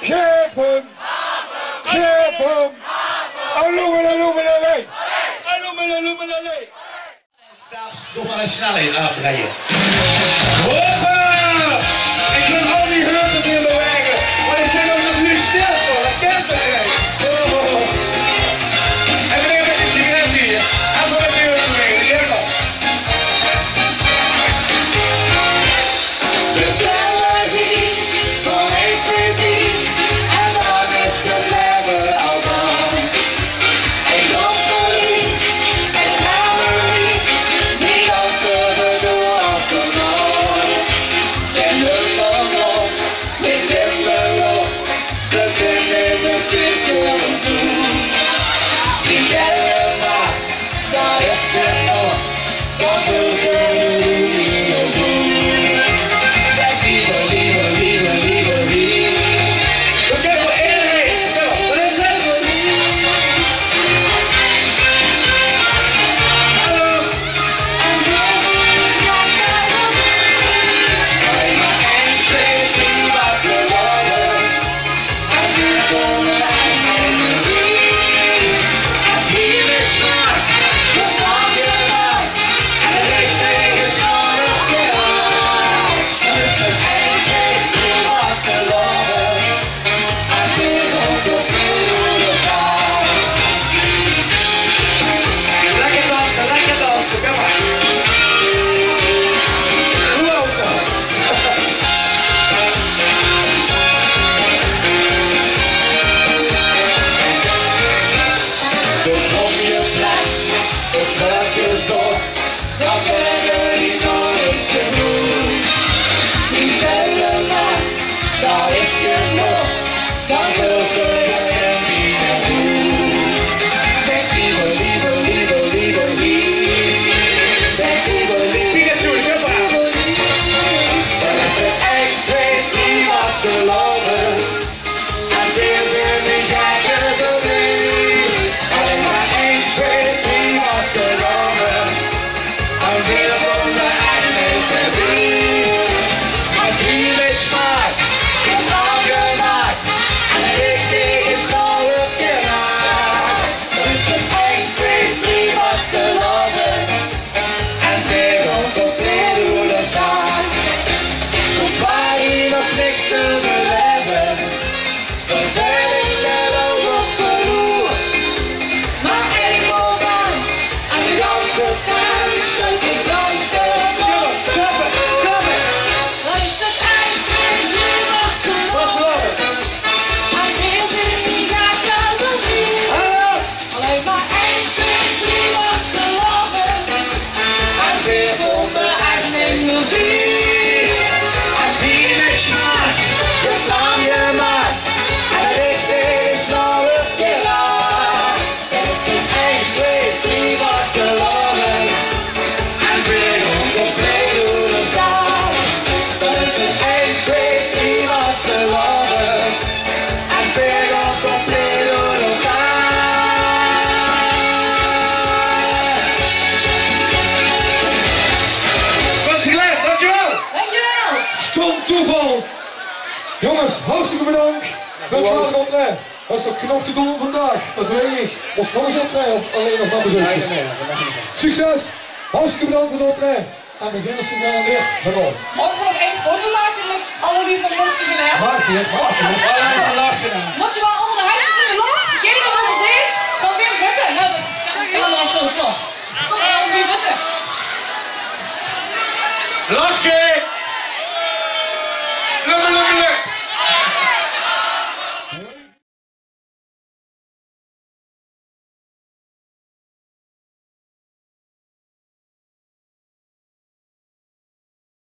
Geven! Alloemelaloemelalei! Alloemelaloemelalei! Straks nog maar een snelheid afrijden. Hoppa! Ik kan al die hurters in bewegen, maar ik zit ook nog nu stil zo, dat kent toch niet? En meneer met die sigaret hier, en voor de deur te brengen, die heeft nog. Jongens, hartstikke bedankt. Dankjewel optreden. Dat is nog genoeg te doen vandaag. Dat weet ik. Ons nog eens optreden of alleen nog maar bezoekjes? Succes! Hartstikke bedankt voor het optreden. En we zien ons gegarandeerd vanaf. Mogen we nog één foto maken met alle wie van ons geleerd? Maak je het. Moet je